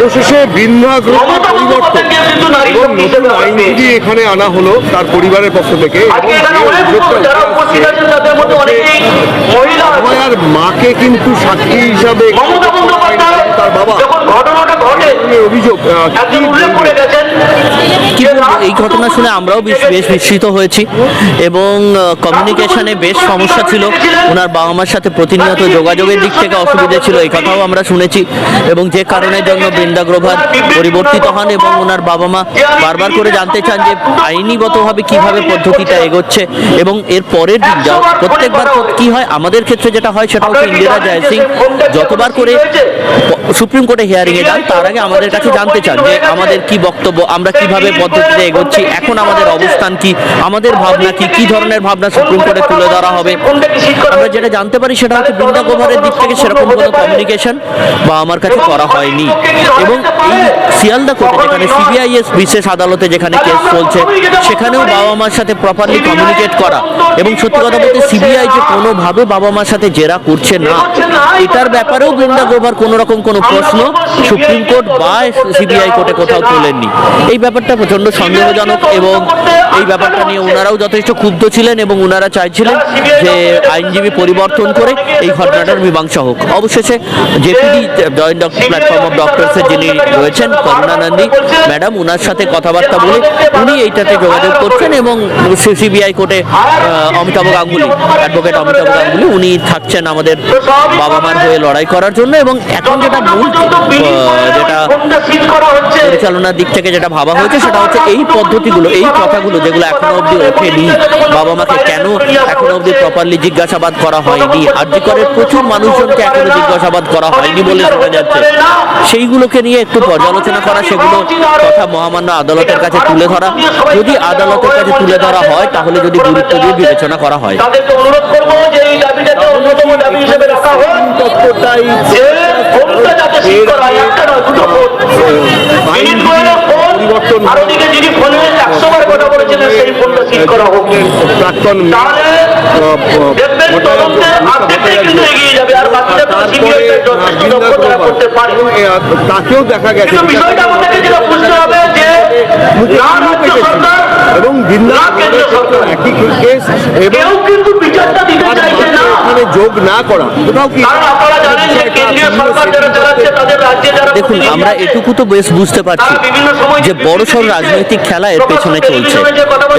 অবশেষে বৃন্দা গ্রুপের পরিবর্তন এবং নতুন আইনজীবী এখানে আনা হলো তার পরিবারের পক্ষ থেকে। অভয়ার মাকে কিন্তু সাক্ষী হিসাবে তার বাবা অভিযোগ। এই ঘটনা শুনে আমরাও বেশ বিস্মিত হয়েছি এবং কমিউনিকেশনে বেশ সমস্যা ছিল। ওনার বাবা মার সাথে প্রতিনিয়ত যোগাযোগের দিক থেকে অসুবিধা ছিল, এই কথাও আমরা শুনেছি, এবং যে কারণের জন্য বৃন্দা গ্রোভার পরিবর্তিত হন এবং ওনার বাবা মা বারবার করে জানতে চান যে আইনিগতভাবে কিভাবে পদ্ধতিটা এগোচ্ছে। এবং এর পরের দিন প্রত্যেকবার কি হয়, আমাদের ক্ষেত্রে যেটা হয় সেটা হচ্ছে ইন্দিরা জয় সিং যতবার করে সুপ্রিম কোর্টে হিয়ারিংয়ে যান তার আগে আমাদের কাছে জানতে চান যে আমাদের কি বক্তব্য, আমরা কিভাবে পদ্ধতিতে এগোচ্ছি, এখন আমাদের অবস্থান কি, আমাদের ভাবনা কি, কি ধরনের ভাবনা সুপ্রিম কোর্টে তুলে ধরা হবে। আমরা যেটা জানতে পারি সেটা হচ্ছে বৃন্দা গ্রোভারের দিক থেকে সেরকম কোনো কমিউনিকেশন বা আমার কাছে করা হয়নি। এবং এই শিয়ালদা কোর্টে যেখানে সিবিআইএস বিশেষ আদালতে যেখানে কেস চলছে সেখানেও বাবা মার সাথে প্রপারলি কমিউনিকেট করা, এবং সত্যি কথা বলতে সিবিআই যে কোনোভাবে বাবা মার সাথে জেরা করছে না এটার ব্যাপারেও বৃন্দা গ্রোভার কোনো রকম কোনো প্রশ্ন সুপ্রিম কোর্ট বা সিবিআই কোর্টে কোথাও তোলেননি। এই ব্যাপারটা প্রচণ্ড সন্দেহজনক এবং এই ব্যাপারটা নিয়ে ওনারাও যথেষ্ট ক্ষুব্ধ ছিলেন এবং ওনারা চাইছিলেন যে আইনজীবী পরিবর্তন করে এই ঘটনাটার মীমাংসা হোক। অবশেষে জেপিডি জয়েন্ট প্ল্যাটফর্ম অফ ডক্টরসের যিনি রয়েছেন করুণা নন্দী ম্যাডাম, ওনার সাথে কথাবার্তা বলে উনি এইটাতে যোগাযোগ করছেন এবং সিবিআই কোর্টে অমিতাভ গাঙ্গুলি, অ্যাডভোকেট অমিতাভ গাঙ্গুলি, উনি থাকছেন আমাদের বাবা মার হয়ে লড়াই করার জন্য। এবং এখন যেটা যেটা পরিচালনার দিক থেকে যেটা ভাবা হয়েছে সেটা হচ্ছে এই পদ্ধতিগুলো, এই কথাগুলো যেগুলো এখনো অবধি ওঠেনি, বাবা মাকে কেন এখনো অবধি প্রপারলি জিজ্ঞাসাবাদ করা হয়নি, আরজিকরের প্রচুর মানুষজনকে এখনো জিজ্ঞাসাবাদ করা হয়নি বলে শোনা যাচ্ছে, সেইগুলোকে নিয়ে একটু পর্যালোচনা করা, সেগুলো কথা মহামান্য আদালতের কাছে তুলে ধরা, যদি আদালতের কাছে তুলে ধরা হয় তাহলে যদি গুরুত্ব দিয়ে বিবেচনা করা হয়। প্রাক্তন তাকেও দেখা গেছে এবং একই কেস এবং এখানে যোগ না করা কোথাও কি। দেখুন, আমরা এটুকু তো বেশ বুঝতে পারছি যে বড়সড় রাজনৈতিক খেলা এর পেছনে চলছে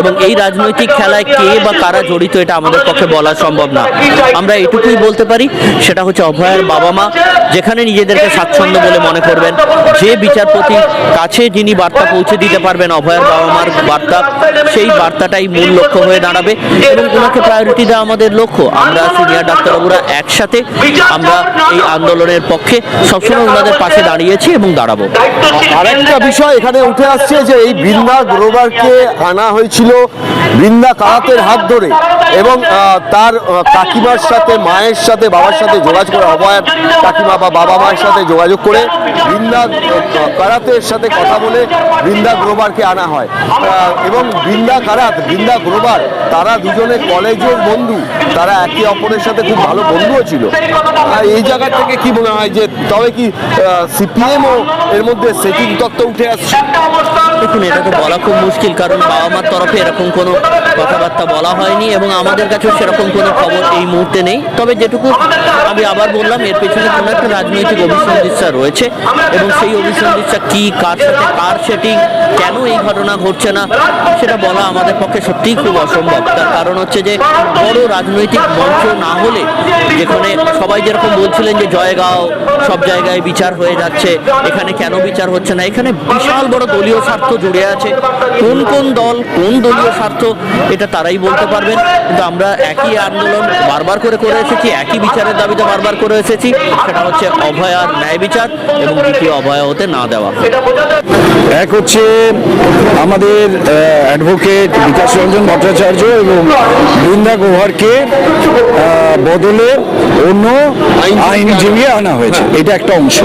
এবং এই রাজনৈতিক খেলায় কে বা কারা জড়িত এটা আমাদের পক্ষে বলা সম্ভব না। আমরা এটুকুই বলতে পারি সেটা হচ্ছে অভয়ার বাবা মা যেখানে নিজেদেরকে স্বাচ্ছন্দ্য বলে মনে করবেন, যে বিচারপতির কাছে যিনি বার্তা পৌঁছে দিতে পারবেন অভয়ার বাবা মার বার্তা, সেই বার্তাটাই মূল লক্ষ্য হয়ে দাঁড়াবে এবং ওনাকে প্রায়োরিটি দেওয়া আমাদের লক্ষ্য। আমরা সিনিয়র ডাক্তারবাবুরা একসাথে আমরা এই আন্দোলনের পক্ষে সবসময় ওনাদের পাশে দাঁড়িয়েছি এবং দাঁড়াবো। আরেকটা বিষয় এখানে উঠে আসছে যে এই বৃন্দা গ্রোভারকে আনা হয়েছিল বৃন্দা কারাতের হাত ধরে এবং তার কাকিমার সাথে, মায়ের সাথে, বাবার সাথে যোগাযোগ করে, অভয়ার কাকিমা বা বাবা মায়ের সাথে যোগাযোগ করে বৃন্দা কারাতের সাথে কথা বলে বৃন্দা গ্রোভারকে আনা হয় এবং বৃন্দা কারাত, বৃন্দা গ্রোভার তারা দুজনে কলেজের বন্ধু, তারা একে অপরের সাথে খুব ভালো বন্ধুও ছিল। এই জায়গা থেকে কি মনে হয় যে তবে কি সিপিএমও এর মধ্যে সেটিং তত্ত্ব উঠে আসছে? দেখুন, এটা তো বলা খুব মুশকিল, কারণ বাবা মার তরফে এরকম কোনো কথাবার্তা বলা হয়নি এবং আমাদের কাছেও সেরকম কোনো খবর এই মুহূর্তে নেই। তবে যেটুকু আমি আবার বললাম, এর পেছনে কোনো একটা রাজনৈতিক অভিসন্ধিৎসা রয়েছে এবং সেই অভিসন্ধিৎসা কি, কার সাথে কার সেটিং, কেন এই ঘটনা ঘটছে না সেটা বলা আমাদের পক্ষে সত্যিই খুব অসম্ভব। তার কারণ হচ্ছে যে বড় রাজনৈতিক মঞ্চ না হলে, যেখানে সবাই যেরকম বলছিলেন যে জয়গাঁও সব জায়গায় বিচার হয়ে যাচ্ছে, এখানে কেন বিচার হচ্ছে না, এখানে বিশাল বড় দলীয় স্বার্থ জুড়ে আছে। কোন কোন দল, কোন দলীয় স্বার্থ, এটা তারাই বলতে পারবেন। কিন্তু আমরা একই আন্দোলন বারবার করে এসেছি, একই বিচারের দাবিতে বারবার করে এসেছি, সেটা হচ্ছে অভয়ার ন্যায় বিচার এবং দ্বিতীয় অভয়া হতে না দেওয়া। এক হচ্ছে আমাদের অ্যাডভোকেট বিকাশ রঞ্জন ভট্টাচার্য এবং বৃন্দা গ্রোভারকে বদলে অন্য আইনজীবী আনা হয়েছে, এটা একটা অংশ।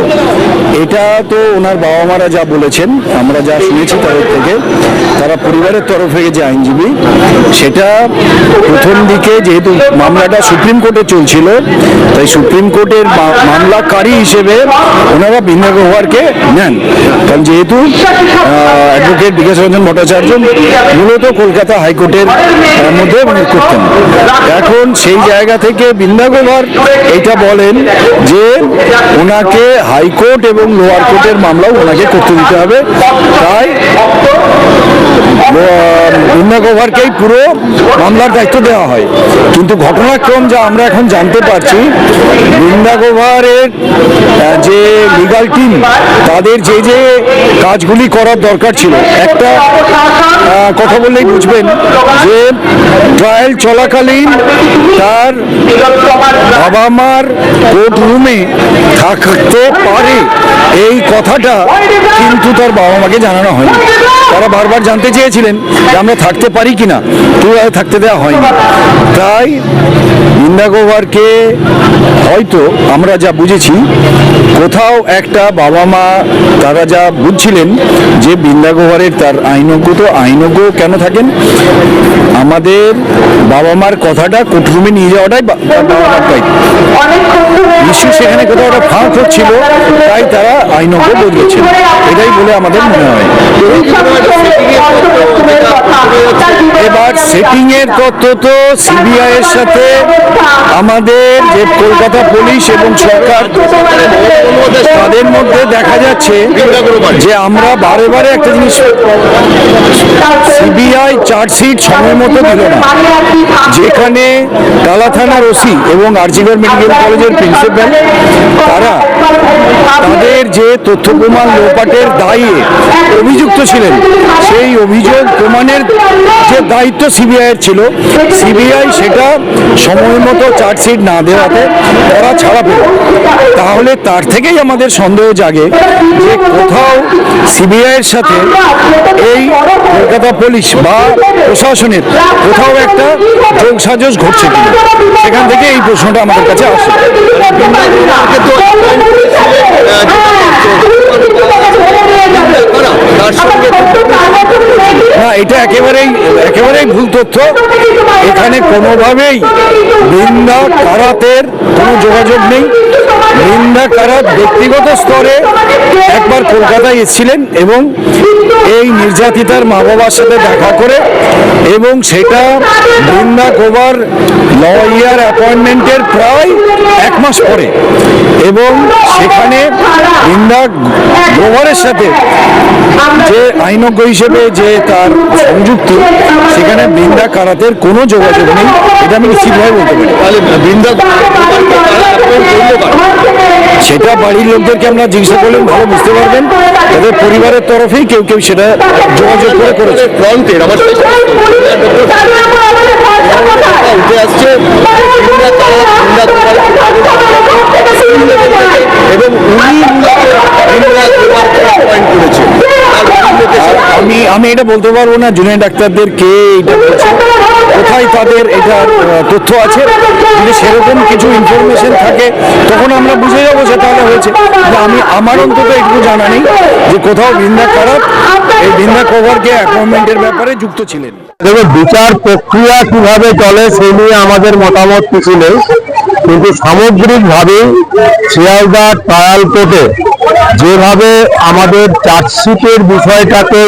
এটা তো ওনার বাবা মারা যা বলেছেন, আমরা যা শুনেছি জেনেছি তাদের থেকে, তারা পরিবারের তরফে যে আইনজীবী, সেটা প্রথম দিকে যেহেতু মামলাটা সুপ্রিম কোর্টে চলছিল, তাই সুপ্রিম কোর্টের মামলাকারী হিসেবে ওনারা বৃন্দা গ্রোভারকে নেন। কারণ যেহেতু অ্যাডভোকেট বিকাশ রঞ্জন ভট্টাচার্য মূলত কলকাতা হাইকোর্টের মধ্যে করতেন। এখন সেই জায়গা থেকে বৃন্দা গ্রোভার এটা বলেন যে ওনাকে হাইকোর্ট এবং লোয়ার কোর্টের মামলাও ওনাকে করতে দিতে হবে, তাই বৃন্দা গ্রোভারকেই পুরো মামলার দায়িত্ব দেওয়া হয়। কিন্তু ঘটনাক্রম যা আমরা এখন জানতে পারছি, বৃন্দা গ্রোভারের যে লিগাল টিম, তাদের যে যে কাজগুলি করার দরকার ছিল, একটা কথা বললেই বুঝবেন যে ট্রায়াল চলাকালীন তার বাবা মার কোর্ট রুমে থাকতে পারে এই কথাটা কিন্তু তার বাবা মাকে জানানো হয়নি। তারা বারবার জানতে চেয়েছিলেন যে আমরা থাকতে পারি কিনা, তো থাকতে দেওয়া হয়নি। তাই বৃন্দা গ্রোভারকে হয়তো আমরা যা বুঝেছি, কোথাও একটা বাবা মা তারা যা বুঝছিলেন যে বৃন্দা গ্রোভারের তার আইনজ্ঞ, তো আইনজ্ঞ কেন থাকেন, আমাদের বাবা মার কথাটা কোর্টরুমে নিয়ে যাওয়াটাই বাবা মার দায়িত্ব। নিশ্চয়ই সেখানে কোথাও একটা ফাঁক হচ্ছিল, তাই তারা আইনজ্ঞ বদলেছেন, এটাই বলে আমাদের মনে হয়। এবার সেটিং এর তথ্য তো সিবিআই এর সাথে আমাদের যে কলকাতা পুলিশ এবং সরকার, তাদের মধ্যে দেখা যাচ্ছে যে আমরা বারে বারে একটা জিনিস, সিবিআই চার্জশিট সময় মতো দিল না, যেখানে টালা থানার ওসি এবং আরজিগড় মেডিকেল কলেজের প্রিন্সিপাল তারা তাদের যে তথ্য প্রমাণ লোপাটের দায়ে অভিযুক্ত ছিলেন, সেই অভিযোগ প্রমাণের যে দায়িত্ব সিবিআই এর ছিল, সিবিআই সেটা সময় মতো চার্জশিট না দেওয়াতে তারা ছাড়া পেল। তাহলে তার থেকেই আমাদের সন্দেহ জাগে যে কোথাও সিবিআই এর সাথে এই কলকাতা পুলিশ বা প্রশাসনের কোথাও একটা যোগসাজশ ঘটছে কিনা, সেখান থেকে এই প্রশ্নটা আমাদের কাছে আসে। না, এটা একেবারেই ভুল তথ্য। এখানে কোনোভাবেই বৃন্দা কারাতের কোনো যোগাযোগ নেই। বৃন্দা কারাত ব্যক্তিগত স্তরে একবার কলকাতায় এসেছিলেন এবং এই নির্যাতিতার মা বাবার সাথে দেখা করে, এবং সেটা বৃন্দা গ্রোভার লয়ার অ্যাপয়েন্টমেন্টের প্রায় 1 মাস পরে, এবং সেখানে বৃন্দা গ্রোভারের সাথে যে আইনজ্ঞ হিসেবে যে তার সংযুক্তি, সেখানে বৃন্দা কারাতের কোনো যোগাযোগ নেই, এটা আমি নিশ্চিতভাবে বলতে পারি। তাহলে বৃন্দা সেটা বাড়ির লোকদেরকে আমরা জিজ্ঞাসা করলেন ভালো বুঝতে পারবেন, তাদের পরিবারের তরফেই কেউ কেউ সেটা যোগাযোগ করে করেছে। ফ্রন্টের আমার উঠে আসছে এবং আমি এটা বলতে পারবো না জুনিয়র ডাক্তারদের কে এটা বলছে, কোথায় তাদের এটার তথ্য আছে। যদি সেরকম কিছু ইনফরমেশন থাকে তখন আমরা বুঝে যাবো যে তাহলে হয়েছে। আমার অন্তত একটু জানা নেই যে কোথাও বৃন্দা কারাত এই বৃন্দা গ্রোভারকে অ্যাপয়েন্টমেন্টের ব্যাপারে যুক্ত ছিলেন। দেখো, বিচার প্রক্রিয়া কিভাবে চলে সে নিয়ে আমাদের মতামত কিছু নেই, কিন্তু সামগ্রিকভাবে শিয়ালদা ট্রায়াল কোর্টে যেভাবে আমাদের চার্জশিটের বিষয়টাকে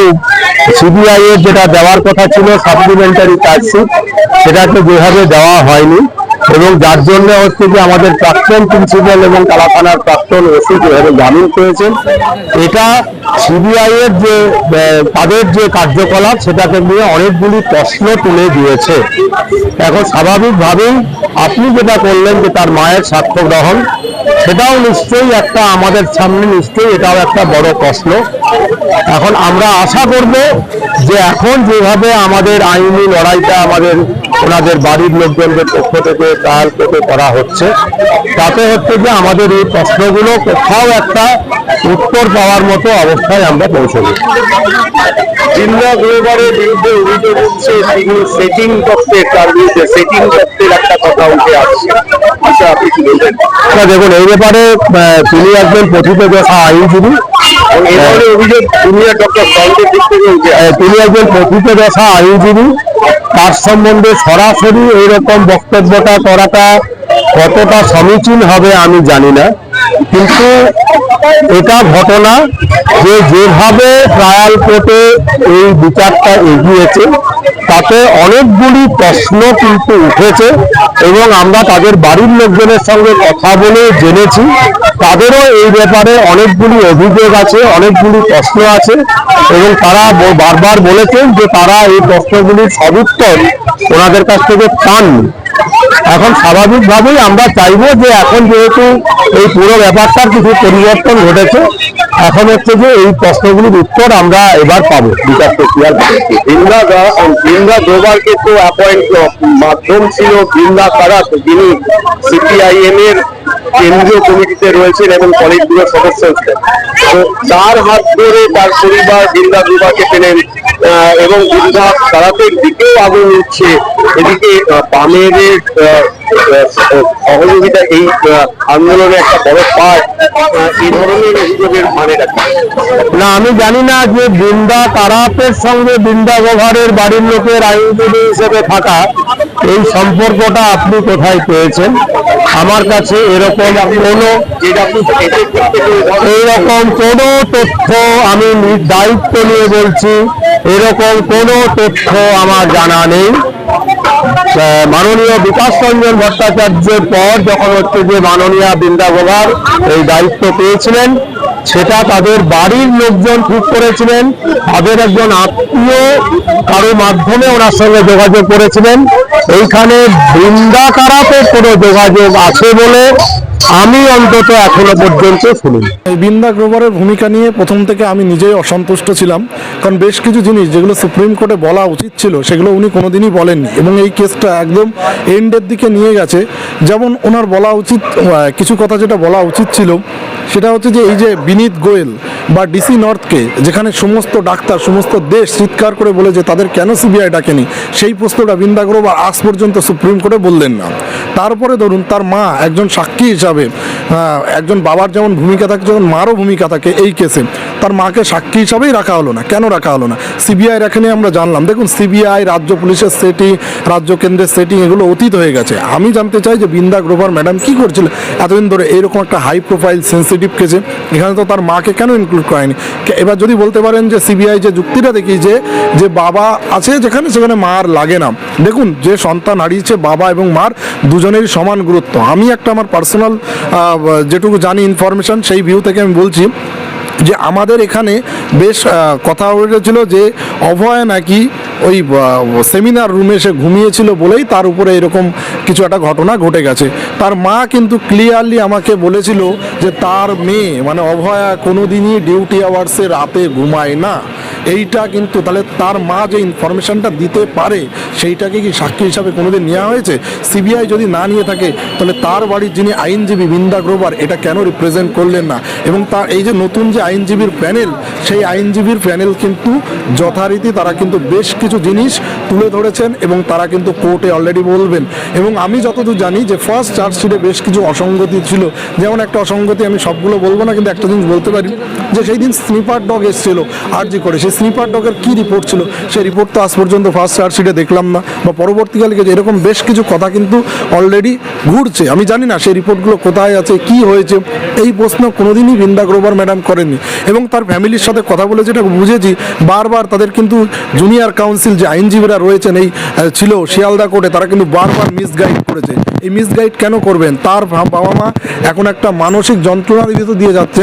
সিবিআই এর যেটা দেওয়ার কথা ছিল সাপ্লিমেন্টারি চার্জশিট, সেটাকে যেভাবে দেওয়া হয়নি, এবং যার জন্য হচ্ছে যে আমাদের প্রাক্তন প্রিন্সিপাল এবং কালা থানার প্রাক্তন ওসি যেভাবে জামিন পেয়েছেন, এটা সিবিআই এর যে তাদের যে কার্যকলাপ সেটাকে নিয়ে অনেকগুলি প্রশ্ন তুলে দিয়েছে। এখন স্বাভাবিকভাবেই আপনি যেটা করলেন যে তার মায়ের সাক্ষ্য গ্রহণ, সেটাও নিশ্চয়ই একটা আমাদের সামনে নিশ্চয়ই এটাও একটা বড় প্রশ্ন। এখন আমরা আশা করব যে এখন যেভাবে আমাদের আইনি লড়াইটা আমাদের ওনাদের বাড়ির লোকজনদের পক্ষ থেকে ট্রায়াল কোর্টে করা হচ্ছে, তাতে হচ্ছে যে আমাদের এই প্রশ্নগুলো কোথাও একটা উত্তর পাওয়ার মতো অবস্থায় আমরা পৌঁছব। বৃন্দা গ্রোভারের বিরুদ্ধে অভিযোগ হচ্ছে সেটিং তত্ত্বের, তার বিরুদ্ধে সেটিং তত্ত্বের একটা কথা উঠে আসছে, আচ্ছা আপনি কি বলবেন? দেখুন, এই ব্যাপারে তিনি একজন প্রথিতযশা আইনজীবী, এই ধরনের অভিযোগ জুনিয়র ডক্টর সল্টের দিক থেকে উঠে আসছে। তিনি একজন প্রকৃতদশা আইনজীবী, তার সম্বন্ধে সরাসরি এইরকম বক্তব্যটা করাটা কতটা সমীচীন হবে আমি জানি না, কিন্তু এটা ঘটনা যে যেভাবে ট্রায়াল কোর্টে এই বিচারটা এগিয়েছে তাতে অনেকগুলি প্রশ্ন কিন্তু উঠেছে এবং আমরা তাদের বাড়ির লোকজনের সঙ্গে কথা বলে জেনেছি তাদেরও এই ব্যাপারে অনেকগুলি অভিযোগ আছে, অনেকগুলি প্রশ্ন আছে এবং তারা বারবার বলেছেন যে তারা এই প্রশ্নগুলির সদুত্তর ওনাদের কাছ থেকে পাননি। এখন স্বাভাবিকভাবেই আমরা চাইবো যে এখন যেহেতু এই পুরো ব্যাপারটার কিছু পরিবর্তন ঘটেছে, এখন হচ্ছে যে এই প্রশ্নগুলির উত্তর আমরা এবার পাবো বিচার প্রক্রিয়ার পরে। বৃন্দা গ্রোভারকে তো মাধ্যম ছিল বৃন্দা কারাত, যিনি সিপিআইএম এর কেন্দ্রীয় কমিটিতে রয়েছেন এবং পলিট ব্যুরোর সদস্য ছিলেন। তো তার হাত ধরে তার পরিবার বৃন্দা গ্রোভারকে পেলেন এবং বৃন্দা কারাতের দিকেও আগুন উঠছে। এদিকে বামের সহযোগিতা এই আন্দোলনে একটা বড় পার্ট, এই ধরনের অভিযোগের মানে রাখে না, আমি জানি না যে বৃন্দা কারাতের সঙ্গে বৃন্দা গোভারের বাড়ির লোকের আইনজীবী হিসেবে থাকা এই সম্পর্কটা আপনি কোথায় পেয়েছেন। আমার কাছে এরকম কোনো তথ্য, আমি দায়িত্ব নিয়ে বলছি, এরকম কোনো তথ্য আমার জানা নেই। মাননীয় বিকাশ রঞ্জন ভট্টাচার্যের পর যখন হচ্ছে যে মাননীয় বৃন্দা গোভার এই দায়িত্ব পেয়েছিলেন, সেটা তাদের বাড়ির লোকজন ঠিক করেছিলেন, তাদের একজন আত্মীয় কারো মাধ্যমে ওনার সঙ্গে যোগাযোগ করেছিলেন। এইখানে বৃন্দা কারাতের কোনো যোগাযোগ আছে বলে আমি অন্তত এখনো পর্যন্ত শুনিনি। এই বৃন্দা গ্রোভারের ভূমিকা নিয়ে প্রথম থেকে আমি নিজেই অসন্তুষ্ট ছিলাম, কারণ বেশ কিছু জিনিস যেগুলো সুপ্রিম কোর্টে বলা উচিত ছিল সেগুলো উনি কোনোদিনই বলেননি এবং এই কেসটা একদম এন্ডের দিকে নিয়ে গেছে। যেমন ওনার বলা উচিত কিছু কথা, যেটা বলা উচিত ছিল সেটা হচ্ছে যে এই যে বিনীত গোয়েল বা ডিসি নর্থকে, যেখানে সমস্ত ডাক্তার সমস্ত দেশ চিৎকার করে বলে যে তাদের কেন সিবিআই ডাকেনি, সেই প্রশ্নটা বৃন্দা গ্রোভার আজ পর্যন্ত সুপ্রিম কোর্টে বললেন না। তারপরে ধরুন তার মা একজন সাক্ষী হিসাবে, একজন বাবার যেমন ভূমিকা থাকে যেমন মারও ভূমিকা থাকে এই কেসে, তার মাকে সাক্ষী হিসাবেই রাখা হলো না। কেন রাখা হলো না? সিবিআই রাখেনি আমরা জানলাম। দেখুন, সিবিআই, রাজ্য পুলিশের সেটিং, রাজ্য কেন্দ্রের সেটিং, এগুলো অতীত হয়ে গেছে। আমি জানতে চাই যে বৃন্দা গ্রোভার ম্যাডাম কী করছিল এতদিন ধরে এইরকম একটা হাই প্রোফাইল সেন্সিটিভ কেসে, এখানে তো তার মাকে কেন ইনক্লুড করেনি? এবার যদি বলতে পারেন যে সিবিআই যে যুক্তিটা দেখিয়েছে যে বাবা আছে যেখানে সেখানে মার লাগে না, দেখুন যে সন্তান হারিয়েছে বাবা এবং মার দুজনেরই সমান গুরুত্ব। আমি একটা আমার পার্সোনাল যেটুকু জানি ইনফরমেশন, সেই ভিউ থেকে আমি বলছি যে আমাদের এখানে বেশ কথা উঠেছিল যে অভয় নাকি ওই সেমিনার রুমে সে ঘুমিয়েছিল বলেই তার উপরে এরকম কিছু একটা ঘটনা ঘটে গেছে। তার মা কিন্তু ক্লিয়ারলি আমাকে বলেছিল যে তার মেয়ে মানে অভয়া কোনোদিনই ডিউটি আওয়ার্সে রাতে ঘুমায় না। এইটা কিন্তু তাহলে তার মা যে ইনফরমেশনটা দিতে পারে সেইটাকে কি সাক্ষী হিসাবে কোনোদিন নেওয়া হয়েছে? সিবিআই যদি না নিয়ে থাকে তাহলে তার বাড়ির যিনি আইনজীবী বৃন্দা গ্রোভার এটা কেন রিপ্রেজেন্ট করলেন না? এবং তার এই যে নতুন যে আইনজীবীর প্যানেল, সেই আইনজীবীর প্যানেল কিন্তু যথারীতি তারা কিন্তু বেশ কিছু জিনিস তুলে ধরেছেন এবং তারা কিন্তু কোর্টে অলরেডি বলবেন। এবং আমি যতদূর জানি যে ফার্স্ট চার্জশিটে বেশ কিছু অসঙ্গতি ছিল। যেমন একটা অসঙ্গতি, আমি সবগুলো বলবো না কিন্তু একটা জিনিস বলতে পারি, যে সেই দিন স্নিপার ডগ এসেছিল আরজি করে, সেই স্নিপার ডগের কী রিপোর্ট ছিল সেই রিপোর্ট তো আজ পর্যন্ত ফার্স্ট চার্জশিটে দেখলাম না, বা পরবর্তীকালে এরকম বেশ কিছু কথা কিন্তু অলরেডি ঘুরছে। আমি জানি না সেই রিপোর্টগুলো কোথায় আছে, কি হয়েছে, এই প্রশ্ন কোনোদিনই বৃন্দা গ্রোভার ম্যাডাম করেননি। এবং তার ফ্যামিলির সাথে কথা বলে যেটা বুঝেছি, বারবার তাদের কিন্তু জুনিয়র কাউন্সিল যে আইনজীবীরা রয়েছেন এই ছিল শিয়ালদা কোর্টে, তারা কিন্তু বারবার মিসগাইড করেছে। এই মিসগাইড কেন করবেন? তার বাবা মা এখন একটা মানসিক যন্ত্রণার ভিতর দিয়ে যাচ্ছে।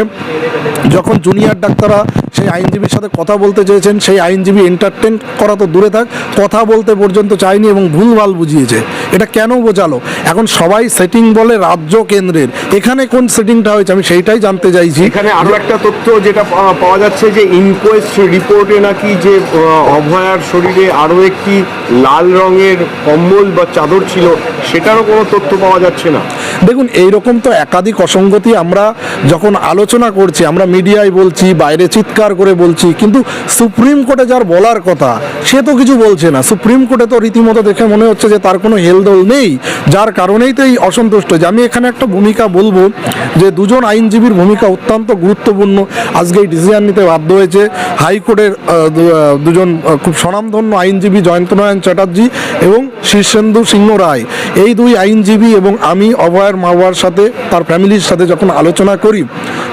যখন জুনিয়র ডাক্তাররা সেই আইনজীবীর সাথে কথা বলতে চেয়েছেন, সেই আইনজীবী এন্টারটেন করা তো দূরে থাক, কথা বলতে পর্যন্ত চায়নি এবং ভুলভাল বুঝিয়েছে। এটা কেন বোঝালো? এখন সবাই সেটিং বলে রাজ্য কেন্দ্রের, এখানে কোন সেটিংটা হয়েছে আমি সেইটাই জানতে চাইছি। এখানে আরো একটা তথ্য যেটা পাওয়া যাচ্ছে যে ইনকোয়েস্ট রিপোর্টে নাকি যে অভয়ার শরীরে আরো একটি লাল রঙের কম্বল বা চাদর ছিল, সেটারও কোনো তথ্য পাওয়া যাচ্ছে না। দেখুন, এইরকম তো একাধিক অসঙ্গতি আমরা যখন আলোচনা করছি, আমরা মিডিয়ায় বলছি, বাইরে চিৎকার করে বলছি, কিন্তু সুপ্রিম কোর্টে যার বলার কথা সে তো কিছু বলছে না। সুপ্রিম কোর্টে তো রীতিমতো দেখে মনে হচ্ছে যে তার কোনো হেলদোল নেই, যার কারণেই তো এই অসন্তুষ্ট। যে আমি এখানে একটা ভূমিকা বলবো যে দুজন আইনজীবীর ভূমিকা অত্যন্ত গুরুত্বপূর্ণ। আজকে এই ডিসিশন নিতে বাধ্য হয়েছে হাইকোর্টের দুজন খুব স্বনামধন্য আইনজীবী, জয়ন্তনারায়ণ চ্যাটার্জি এবং শীর্ষেন্দু সিংহ রায়। এই দুই আইনজীবী এবং আমি অভয়ের মা বাবার সাথে, তার ফ্যামিলির সাথে যখন আলোচনা করি,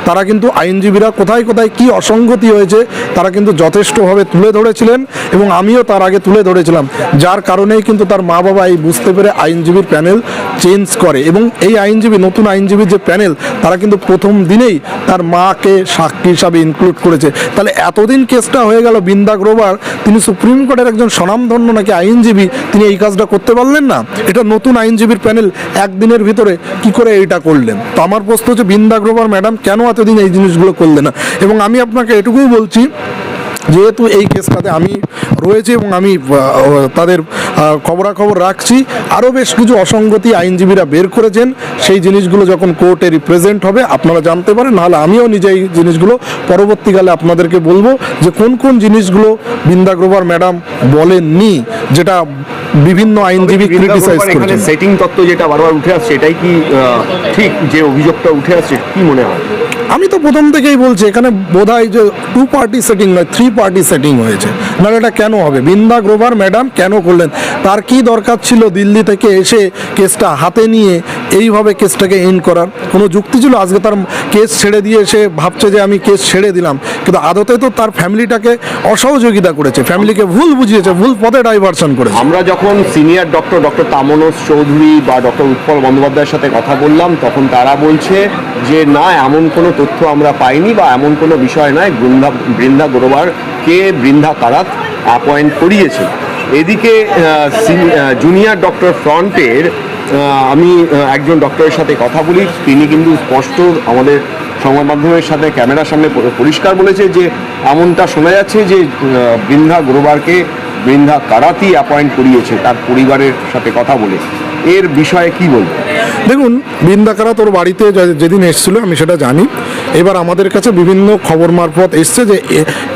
তারা কিন্তু আইনজীবীরা কোথায় কোথায় কী অসঙ্গতি হয়েছে তারা কিন্তু যথেষ্টভাবে তুলে ধরেছিলেন এবং আমিও তার আগে তুলে ধরেছিলাম, যার কারণেই কিন্তু তার মা বাবা এই বুঝতে পেরে আইনজীবীর প্যানেল চেঞ্জ করে। এবং এই আইনজীবী, নতুন আইনজীবীর যে প্যানেল, তারা কিন্তু প্রথম দিনেই তার মাকে সাক্ষী হিসাবে ইনক্লুড করেছে। তাহলে এতদিন কেসটা হয়ে গেল, বৃন্দা গ্রোভার তিনি সুপ্রিম কোর্টের একজন স্বনামধন্য নাকি আইনজীবী, তিনি এই কাজটা করতে পারলেন না? এটা নতুন আইনজীবীর প্যানেল একদিনের ভিতরে কি করে এইটা করলেন? তো আমার প্রশ্ন হচ্ছে বৃন্দা গ্রোভার ম্যাডাম কেন এতদিন এই জিনিসগুলো করলেন না? এবং আমি আপনাকে এটুকুই বলছি, যেহেতু এই কেসটাতে আমি রয়েছি এবং আমি তাদের খবরাখবর রাখছি, আরও বেশ কিছু অসঙ্গতি আইনজীবীরা বের করেছেন। সেই জিনিসগুলো যখন কোর্টে রিপ্রেজেন্ট হবে আপনারা জানতে পারেন, নাহলে আমিও নিজে এই জিনিসগুলো পরবর্তীকালে আপনাদেরকে বলবো যে কোন কোন জিনিসগুলো বৃন্দা গ্রোভার ম্যাডাম বলেননি, যেটা বিভিন্ন আইনজীবী ক্রিটিসাইজ করেছেন। সেটিং তত্ত্ব যেটা বারবার উঠে আসছে, এটাই কি ঠিক? যে অভিযোগটা উঠে আসছে, কি মনে হয়? আমি তো প্রথম থেকেই বলছি এখানে বোধহয় যে 2 পার্টি সেটিং নয়, 3 পার্টি সেটিং হয়েছে। নাহলে এটা কেন হবে? বৃন্দা গ্রোভার ম্যাডাম কেন করলেন? তার কি দরকার ছিল দিল্লি থেকে এসে কেসটা হাতে নিয়ে এইভাবে কেসটাকে এন্ড করার? কোনো যুক্তি ছিল? আজকে তার কেস ছেড়ে দিয়ে সে ভাবছে যে আমি কেস ছেড়ে দিলাম, কিন্তু আদতে তো তার ফ্যামিলিটাকে অসহযোগিতা করেছে, ফ্যামিলিকে ভুল বুঝিয়েছে, ভুল পথে ডাইভারশন করেছে। আমরা যখন সিনিয়র ডক্টর তামনোজ চৌধুরী বা ডক্টর উৎপল বন্দ্যোপাধ্যায়ের সাথে কথা বললাম, তখন তারা বলছে যে না, এমন কোনো তথ্য আমরা পাইনি বা এমন কোনো বিষয় নয়, বৃন্দা গ্রোভারকে বৃন্দা কারাত অ্যাপয়েন্ট করিয়েছে। এদিকে জুনিয়র ডক্টর ফ্রন্টের আমি একজন ডক্টরের সাথে কথা বলি, তিনি কিন্তু স্পষ্ট আমাদের সংবাদ মাধ্যমের সাথে ক্যামেরার সামনে পরিষ্কার বলেছে যে এমনটা শোনা যাচ্ছে যে বৃন্দা গ্রোভারকে বৃন্দা কারাতই অ্যাপয়েন্ট করিয়েছে তার পরিবারের সাথে কথা বলে। এর বিষয়ে কি বলবো? দেখুন, বৃন্দা কারাত ওর বাড়িতে যেদিন এসেছিল আমি সেটা জানি। এবার আমাদের কাছে বিভিন্ন খবর মারফত এসছে যে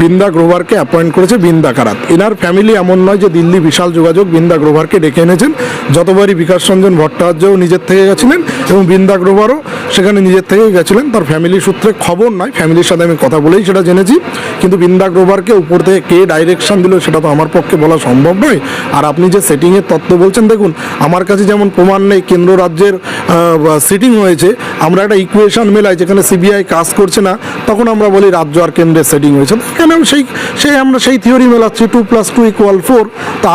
বৃন্দা গ্রোভারকে অ্যাপয়েন্ট করেছে বৃন্দা কারাত। এনার ফ্যামিলি এমন নয় যে দিল্লি বিশাল যোগাযোগ, বৃন্দা গ্রোভারকে ডেকে এনেছেন। যতবারই বিকাশ রঞ্জন ভট্টাচার্যও নিজের থেকে গেছিলেন এবং বৃন্দা গ্রোভারও সেখানে নিজের থেকে গেছিলেন। তার ফ্যামিলি সূত্রে খবর নয়, ফ্যামিলির সাথে আমি কথা বলেই সেটা জেনেছি। কিন্তু বৃন্দা গ্রোভারকে উপর থেকে কে ডাইরেকশন দিল সেটা তো আমার পক্ষে বলা সম্ভব নয়। আর আপনি যে সেটিংয়ের তত্ত্ব বলছেন, দেখুন আমার কাছে যেমন প্রমাণ নেই কেন্দ্র রাজ্যের সিটিং হয়েছে, আমরা একটা ইকুয়েশন মেলাই যেখানে সিবিআই কাজ করছে না, তখন আমরা বলি রাজ্য আর কেন্দ্রের সেটিং হয়েছে। কেন আমরা সেই থিওরি মেলাচ্ছি 2+2 = 4। তা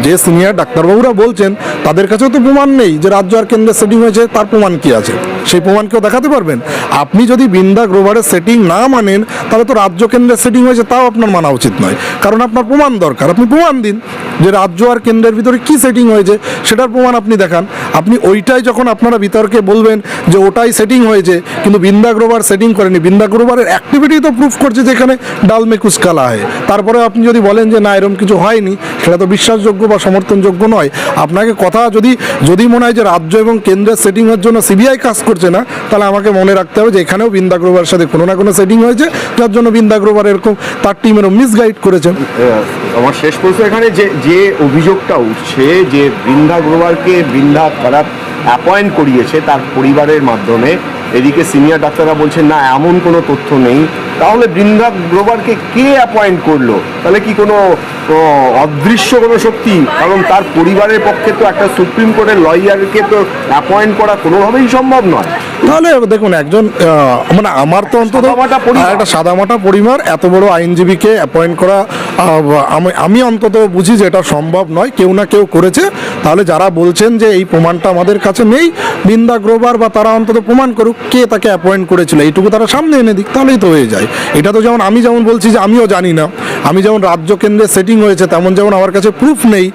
যে সিনিয়র ডাক্তারবাবুরা বলছেন তাদের কাছেও তো প্রমাণ নেই যে রাজ্য আর কেন্দ্রের সেটিং হয়েছে, তার প্রমাণ কি আছে? সেই প্রমাণ কেউ দেখাতে পারবেন? আপনি যদি বৃন্দা গ্রোভারের সেটিং না মানেন, তাহলে তো রাজ্য কেন্দ্রের সেটিং হয়েছে তাও আপনার মানা উচিত নয়, কারণ আপনার প্রমাণ দরকার। আপনি প্রমাণ দিন যে রাজ্য আর কেন্দ্রের ভিতরে কি সেটিং হয়েছে, সেটার প্রমাণ আপনি দেখান। আপনি ওইটাই যখন আপনারা বিতর্কে বলবেন যে ওটাই সেটিং হয়েছে কিন্তু বৃন্দা গ্রোভার সেটিং করেনি, বৃন্দা গ্রোভারের অ্যাক্টিভিটি তো প্রুফ করছে যে এখানে ডাল মে কুছ কালা হয়, তারপরে আপনি যদি বলেন যে না এরকম কিছু হয়নি, সেটা তো বিশ্বাসযোগ্য বা সমর্থনযোগ্য নয়। আপনাকে কথা যদি মনে হয় যে রাজ্য এবং কেন্দ্রের সেটিংয়ের জন্য সিবিআই কাজ করছে না, তাহলে আমাকে মনে রাখতে হবে যে এখানেও বৃন্দা গ্রোভারের সাথে কোনো না কোনো সেটিং হয়েছে, যার জন্য বৃন্দা গ্রোভার এরকম তার টিমেরও মিসগাইড করেছেন। আমার শেষ প্রশ্ন এখানে যে অভিযোগটা উঠছে যে বৃন্দা গ্রোভারকে বৃন্দা কারাত অ্যাপয়েন্ট করিয়েছে তার পরিবারের মাধ্যমে, এদিকে সিনিয়র ডাক্তাররা বলছেন না এমন কোনো তথ্য নেই, তাহলে বৃন্দা গ্রোভারকে কে অ্যাপয়েন্ট করলো? তাহলে কি কোনো অদৃশ্য কোনো শক্তি? কারণ তার পরিবারের পক্ষে তো একটা সুপ্রিম কোর্টের লয়ারকে তো অ্যাপয়েন্ট করা কোনোভাবেই সম্ভব নয়। তাহলে দেখুন, একজন মানে আমার তো অন্তত একটা সাদামাটা পরিবার এত বড় আইনজীবীকে অ্যাপয়েন্ট করা আমি অন্তত বুঝি যে এটা সম্ভব নয়, কেউ না কেউ করেছে। তাহলে যারা বলছেন যে এই প্রমাণটা আমাদের কাছে নেই, বৃন্দা গ্রোভার বা তারা অন্তত প্রমাণ করুক কে তাকে অ্যাপয়েন্ট করেছিল, এইটুকু তারা সামনে এনে দিক, তাহলেই তো হয়ে যায়। এটা তো যেমন আমি যেমন বলছি যে আমিও জানি না, আমি যেমন রাজ্য কেন্দ্রের সেটিং হয়েছে তেমন যেমন আমার কাছে প্রুফ নেই,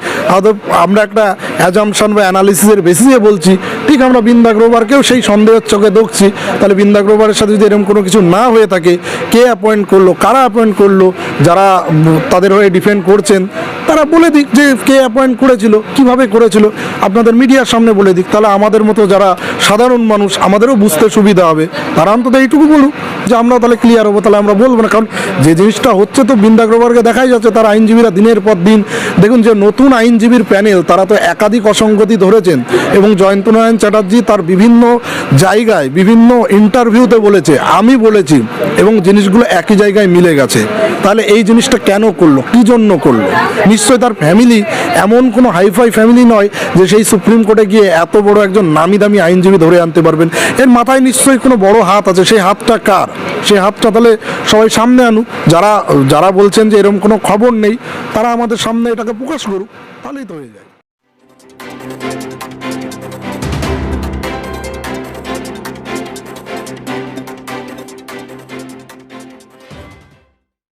আমরা একটা অ্যাজাম্পশন বা অ্যানালিসিসের বেসিসে বলছি, ঠিক আমরা বৃন্দা গ্রোভারকেও সেই সন্দেহের চোখে দেখছি। তাহলে বৃন্দা গ্রোভারের সাথে যদি এরকম কোনো কিছু না হয়ে থাকে, কে অ্যাপয়েন্ট করলো, কারা অ্যাপয়েন্ট করলো, যারা তাদের হয়ে ডিফেন্ড করছেন তারা বলে দিক যে কে অ্যাপয়েন্ট করেছিল, কিভাবে করেছিল, আপনাদের মিডিয়ার সামনে বলে দিক, তাহলে আমাদের মতো যারা সাধারণ মানুষ আমাদেরও বুঝতে সুবিধা হবে। তারা অন্তত এইটুকু বলুক যে আমরা তাহলে ক্লিয়ার হবো, তাহলে আমরা বলবো না। কারণ যে জিনিসটা হচ্ছে তো বৃন্দা গ্রোভারকে দেখাই যাচ্ছে, তার আইনজীবীরা দিনের পর দিন, দেখুন যে নতুন আইনজীবীর প্যানেল তারা তো একাধিক অসঙ্গতি ধরেছেন, এবং জয়ন্ত নারায়ণ চ্যাটার্জি তার বিভিন্ন জায়গায় বিভিন্ন ইন্টারভিউতে বলেছে, আমি বলেছি, এবং জিনিসগুলো একই জায়গায় মিলে গেছে। তাহলে এই জিনিসটা কেন করলো, কী জন্য করলো? নিশ্চয়ই তার ফ্যামিলি এমন কোনো হাইফাই ফ্যামিলি নয় যে সেই সুপ্রিম কোর্টে গিয়ে এত বড় একজন নামি দামি আইনজীবী ধরে আনতে পারবেন। এর মাথায় নিশ্চয়ই কোনো বড় হাত আছে। সেই হাতটা কার? সেই হাতটা তাহলে সবাই সামনে আনুক। যারা যারা বলছেন যে এরকম কোনো খবর নেই, তারা আমাদের সামনে এটাকে প্রকাশ করুক, তাহলেই তো হয়ে যায়।